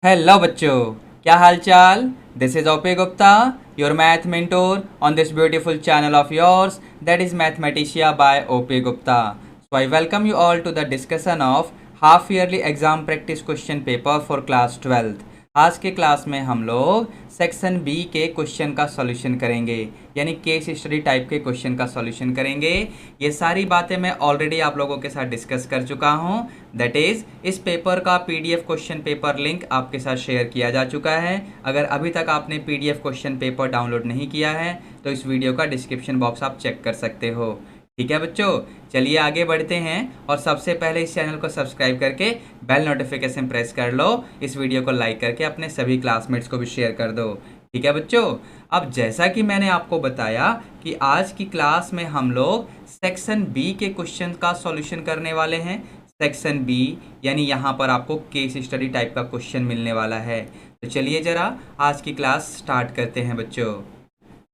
Hello बच्चों, क्या हाल चाल। This is OP Gupta, your math mentor on this beautiful channel of yours, that is mathematician by OP Gupta. So I welcome you all to the discussion of half yearly exam practice question paper for class 12th. आज के class में हम लोग section B के question का solution करेंगे, यानी case study type के क्वेश्चन का सॉल्यूशन करेंगे. ये सारी बातें मैं ऑलरेडी आप लोगों के साथ डिस्कस कर चुका हूँ. दैट इज़ इस पेपर का पीडीएफ क्वेश्चन पेपर लिंक आपके साथ शेयर किया जा चुका है. अगर अभी तक आपने पीडीएफ क्वेश्चन पेपर डाउनलोड नहीं किया है तो इस वीडियो का डिस्क्रिप्शन बॉक्स आप चेक कर सकते हो. ठीक है बच्चों, चलिए आगे बढ़ते हैं. और सबसे पहले इस चैनल को सब्सक्राइब करके बेल नोटिफिकेशन प्रेस कर लो. इस वीडियो को लाइक करके अपने सभी क्लासमेट्स को भी शेयर कर दो. ठीक है बच्चों, अब जैसा कि मैंने आपको बताया कि आज की क्लास में हम लोग सेक्शन बी के क्वेश्चन का सॉल्यूशन करने वाले हैं. सेक्शन बी यानी यहाँ पर आपको केस स्टडी टाइप का क्वेश्चन मिलने वाला है. तो चलिए ज़रा आज की क्लास स्टार्ट करते हैं बच्चों.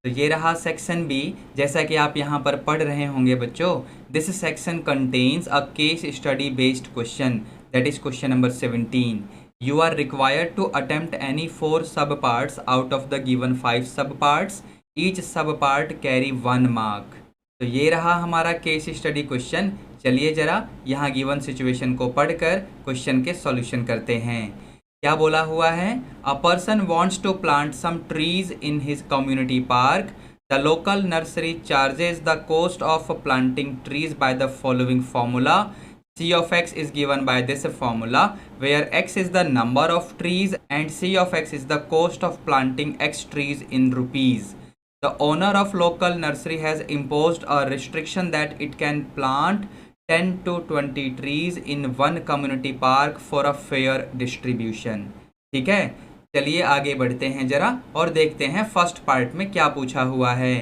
तो ये रहा सेक्शन बी. जैसा कि आप यहाँ पर पढ़ रहे होंगे बच्चों, this section contains a case study based question, that is question number 17. You are required to attempt any 4 subparts out of the given 5 subparts. Each subpart carry 1 mark. तो ये रहा हमारा केस स्टडी क्वेश्चन. चलिए ज़रा यहाँ given situation को पढ़कर question के सॉल्यूशन करते हैं. क्या बोला हुआ है? A person wants to plant some trees in his community park. The local nursery charges the cost of planting trees by the following formula. C of x is given by this formula, where x is the number of trees and C of x is the cost of planting x trees in rupees. The owner of local nursery has imposed a restriction that it can plant 10 to 20 trees in one community park for a fair distribution. ठीक है, चलिए आगे बढ़ते हैं जरा और देखते हैं फर्स्ट पार्ट में क्या पूछा हुआ है.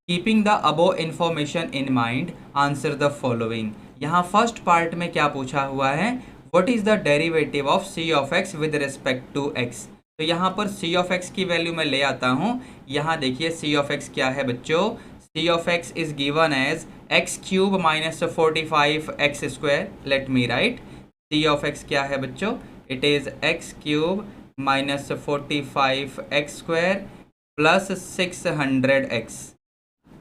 Keeping the above information in mind, answer the following. यहाँ फर्स्ट पार्ट में क्या पूछा हुआ है? What is the derivative of C of X with respect to X. तो यहाँ पर सी ऑफ एक्स की वैल्यू मैं ले आता हूँ. यहाँ देखिए सी ऑफ एक्स क्या है बच्चों. C of x is given as x cube minus 45 x square. Let me write. C of x क्या है बच्चों? It is x cube minus 45 x square plus 600 x.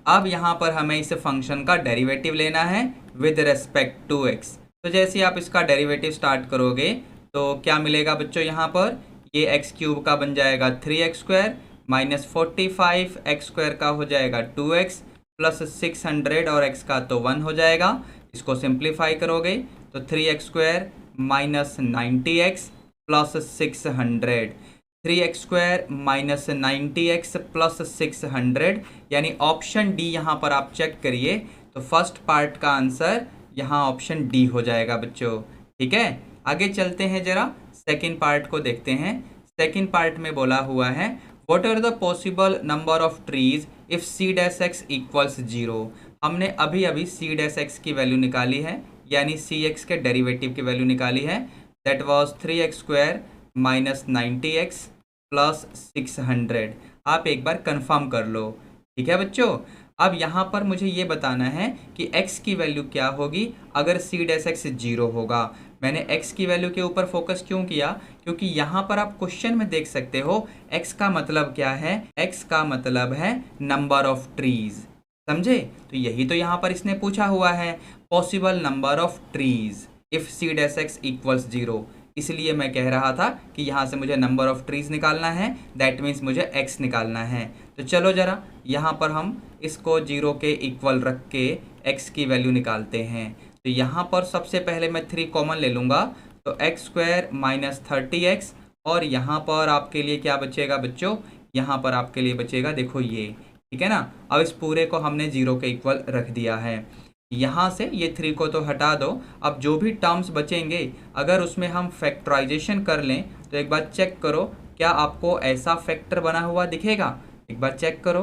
अब यहाँ पर हमें इस फंक्शन का डेरिवेटिव लेना है विद रेस्पेक्ट टू एक्स. तो जैसे आप इसका डेरिवेटिव स्टार्ट करोगे तो क्या मिलेगा बच्चों? यहाँ पर ये एक्स क्यूब का बन जाएगा 3x square minus 45 x square का हो जाएगा 2x प्लस 600 और x का तो 1 हो जाएगा. इसको सिंप्लीफाई करोगे तो 3x square minus 90x plus 600. 3x square minus 90x plus 600 यानी ऑप्शन डी. यहाँ पर आप चेक करिए तो फर्स्ट पार्ट का आंसर यहाँ ऑप्शन डी हो जाएगा बच्चों. ठीक है, आगे चलते हैं जरा सेकंड पार्ट को देखते हैं. सेकंड पार्ट में बोला हुआ है what are the possible number of trees if C dash X equals 0. हमने अभी अभी सी डैश एक्स की वैल्यू निकाली है, यानी सी एक्स के डेरिवेटिव की वैल्यू निकाली है. That was 3x square minus 90x plus 600. आप एक बार कंफर्म कर लो. ठीक है बच्चों, अब यहाँ पर मुझे ये बताना है कि x की वैल्यू क्या होगी अगर सी डैश एक्स 0 होगा. मैंने x की वैल्यू के ऊपर फोकस क्यों किया? क्योंकि यहाँ पर आप क्वेश्चन में देख सकते हो x का मतलब क्या है. x का मतलब है नंबर ऑफ ट्रीज. समझे? तो यही तो यहाँ पर इसने पूछा हुआ है, possible number of trees if C dash X equals 0. इसलिए मैं कह रहा था कि यहाँ से मुझे नंबर ऑफ ट्रीज निकालना है, दैट मीन्स मुझे x निकालना है. तो चलो ज़रा यहाँ पर हम इसको 0 के इक्वल रख के x की वैल्यू निकालते हैं. तो यहाँ पर सबसे पहले मैं 3 कॉमन ले लूँगा तो एक्स स्क्वायर माइनस 30x और यहाँ पर आपके लिए क्या बचेगा बच्चों? यहाँ पर आपके लिए बचेगा देखो ये. ठीक है ना. अब इस पूरे को हमने 0 के इक्वल रख दिया है. यहाँ से ये 3 को तो हटा दो. अब जो भी टर्म्स बचेंगे अगर उसमें हम फैक्टराइजेशन कर लें तो एक बार चेक करो क्या आपको ऐसा फैक्टर बना हुआ दिखेगा. एक बार चेक करो.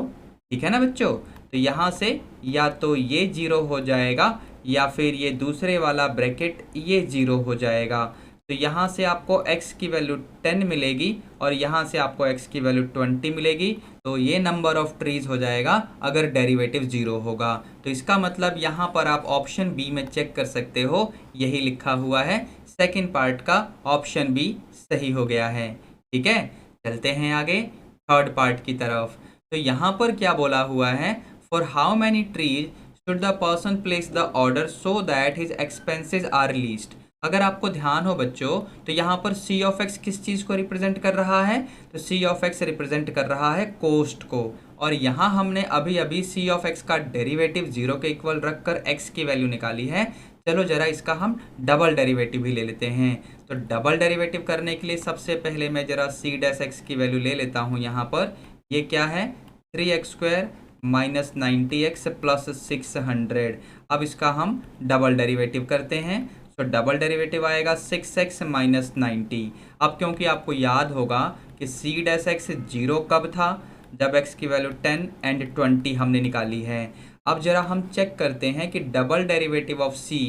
ठीक है ना बच्चों. तो यहाँ से या तो ये 0 हो जाएगा या फिर ये दूसरे वाला ब्रैकेट ये 0 हो जाएगा. तो यहाँ से आपको x की वैल्यू 10 मिलेगी और यहाँ से आपको x की वैल्यू 20 मिलेगी। तो ये नंबर ऑफ ट्रीज हो जाएगा अगर डेरिवेटिव 0 होगा। तो इसका मतलब यहाँ पर आप ऑप्शन बी में चेक कर सकते हो, यही लिखा हुआ है, सेकेंड पार्ट का ऑप्शन बी सही हो गया है। ठीक है, चलते हैं आगे थर्ड पार्ट की तरफ। तो यहाँ पर क्या बोला हुआ है, for how many trees should the person place the order so that his expenses are least. अगर आपको ध्यान हो बच्चों, तो यहाँ पर सी ऑफ एक्स किस चीज़ को रिप्रेजेंट कर रहा है, तो सी ऑफ एक्स रिप्रेजेंट कर रहा है कॉस्ट को। और यहाँ हमने अभी अभी सी ऑफ एक्स का डेरिवेटिव 0 के इक्वल रखकर एक्स की वैल्यू निकाली है। चलो जरा इसका हम डबल डेरिवेटिव भी ले लेते हैं। तो डबल डेरिवेटिव करने के लिए सबसे पहले मैं जरा सी डैश एक्स की वैल्यू ले लेता हूँ। यहाँ पर ये क्या है, 3x² माइनस 90x प्लस 600। अब इसका हम डबल डेरिवेटिव करते हैं। तो डबल डेरिवेटिव आएगा 6x माइनस 90। अब क्योंकि आपको याद होगा कि सी डैश एक्स 0 कब था, जब x की वैल्यू 10 एंड 20 हमने निकाली है। अब जरा हम चेक करते हैं कि डबल डेरिवेटिव ऑफ c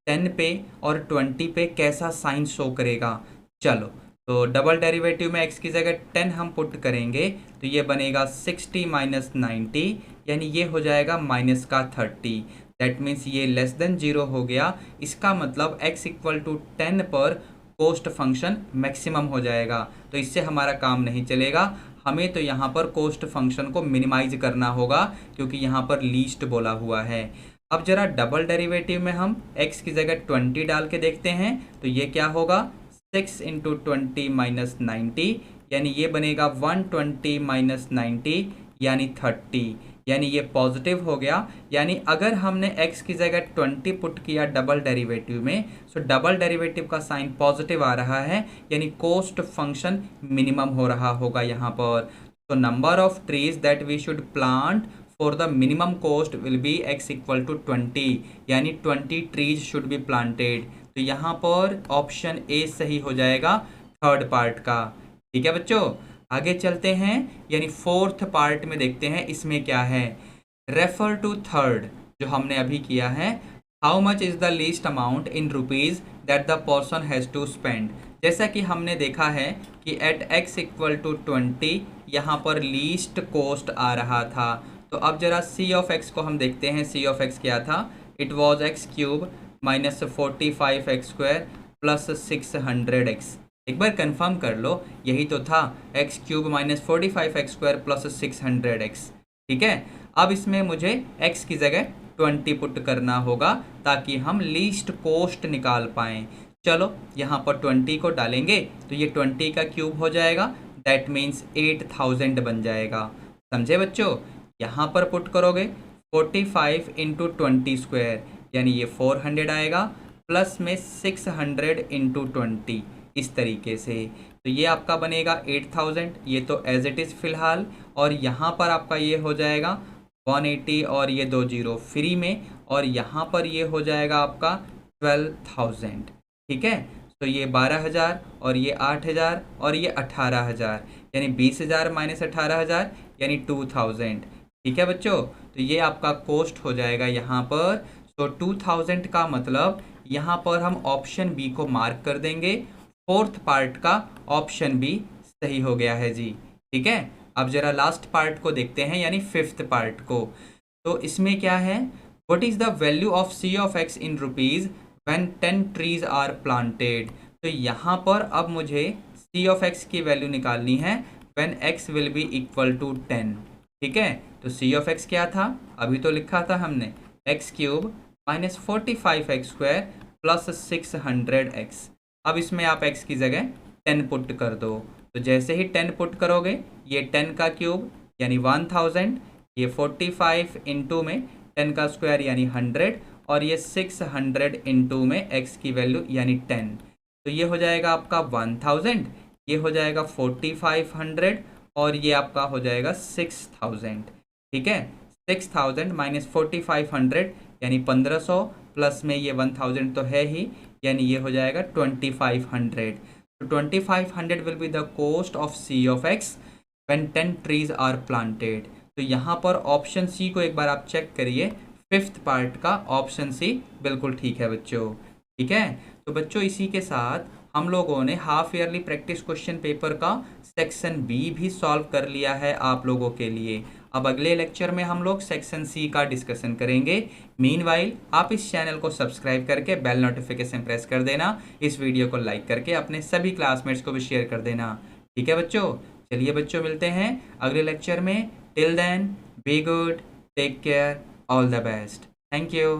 10 पे और 20 पे कैसा साइन शो करेगा। चलो, तो डबल डेरिवेटिव में x की जगह 10 हम पुट करेंगे तो ये बनेगा 60 माइनस 90, यानी ये हो जाएगा माइनस का 30। दैट मीन्स ये लेस देन 0 हो गया। इसका मतलब x इक्वल टू 10 पर कोस्ट फंक्शन मैक्सिमम हो जाएगा। तो इससे हमारा काम नहीं चलेगा, हमें तो यहाँ पर कोस्ट फंक्शन को मिनिमाइज करना होगा क्योंकि यहाँ पर लीस्ट बोला हुआ है। अब जरा डबल डेरिवेटिव में हम x की जगह 20 डाल के देखते हैं तो ये क्या होगा, 6 इंटू 20 माइनस 90, यानी ये बनेगा 120 माइनस 90 यानी 30, यानी ये पॉजिटिव हो गया। यानी अगर हमने x की जगह 20 पुट किया डबल डेरिवेटिव में, सो डबल डेरिवेटिव का साइन पॉजिटिव आ रहा है, यानी कोस्ट फंक्शन मिनिमम हो रहा होगा यहाँ पर। तो number of trees that we should plant for the minimum cost will be x equal to 20, यानी 20 ट्रीज शुड बी प्लांटेड। तो यहाँ पर ऑप्शन ए सही हो जाएगा थर्ड पार्ट का। ठीक है बच्चों, आगे चलते हैं, यानी फोर्थ पार्ट में देखते हैं इसमें क्या है। रेफर टू थर्ड जो हमने अभी किया है, how much is the least amount in rupees that the person has to spend. जैसा कि हमने देखा है कि एट x इक्वल टू 20 यहाँ पर लीस्ट कोस्ट आ रहा था। तो अब जरा c ऑफ x को हम देखते हैं। c ऑफ x क्या था, it was x³ minus 45x² plus 600x। एक बार कंफर्म कर लो, यही तो था, x³ minus 45x² plus 600x। ठीक है, अब इसमें मुझे x की जगह 20 पुट करना होगा ताकि हम लीस्ट कोस्ट निकाल पाएँ। चलो यहाँ पर 20 को डालेंगे तो ये 20 का क्यूब हो जाएगा, दैट मीन्स 8000 बन जाएगा। समझे बच्चों, यहाँ पर पुट करोगे 45 इंटू 20², यानी ये 400 आएगा, प्लस में 600 इंटू 20, इस तरीके से। तो ये आपका बनेगा 8000, ये तो एज इट इज़ फिलहाल। और यहाँ पर आपका ये हो जाएगा 180 और ये 2 जीरो फ्री में, और यहाँ पर ये हो जाएगा आपका 12000। ठीक है, तो ये 12000 और ये 8000 और ये 18000, यानी 20000 माइनस 18000 यानी 2000। ठीक है बच्चों, तो ये आपका कोस्ट हो जाएगा यहाँ पर। तो 2000 का मतलब यहाँ पर हम ऑप्शन बी को मार्क कर देंगे। फोर्थ पार्ट का ऑप्शन बी सही हो गया है जी। ठीक है, अब जरा लास्ट पार्ट को देखते हैं, यानी फिफ्थ पार्ट को। तो इसमें क्या है, what is the value of C of X in rupees when 10 trees are planted. तो यहाँ पर अब मुझे सी ऑफ एक्स की वैल्यू निकालनी है when X will be equal to 10। ठीक है, तो सी ऑफ एक्स क्या था, अभी तो लिखा था हमने x³ minus 45x² plus 600x। अब इसमें आप x की जगह 10 पुट कर दो। तो जैसे ही 10 पुट करोगे, ये 10 का क्यूब यानी 1000, ये 45 इंटू में 10 का स्क्वायर यानी 100, और ये 600 इंटू में x की वैल्यू यानी 10। तो ये हो जाएगा आपका 1000, ये हो जाएगा 4500 और ये आपका हो जाएगा 6000। ठीक है, 6000 माइनस 4500 यानी 1500, प्लस में ये 1000 तो है ही, यानी ये हो जाएगा 2500। तो 2500 will be the cost of C of X when 10 trees are planted. तो यहाँ पर ऑप्शन सी को एक बार आप चेक करिए, फिफ्थ पार्ट का ऑप्शन सी बिल्कुल ठीक है बच्चों। ठीक है, तो बच्चों इसी के साथ हम लोगों ने half yearly practice question paper का सेक्शन बी भी सॉल्व कर लिया है आप लोगों के लिए। अब अगले लेक्चर में हम लोग सेक्शन सी का डिस्कशन करेंगे। मीनवाइल आप इस चैनल को सब्सक्राइब करके बेल नोटिफिकेशन प्रेस कर देना, इस वीडियो को लाइक करके अपने सभी क्लासमेट्स को भी शेयर कर देना। ठीक है बच्चों, चलिए बच्चों मिलते हैं अगले लेक्चर में। Till then be good, take care, all the best, thank you.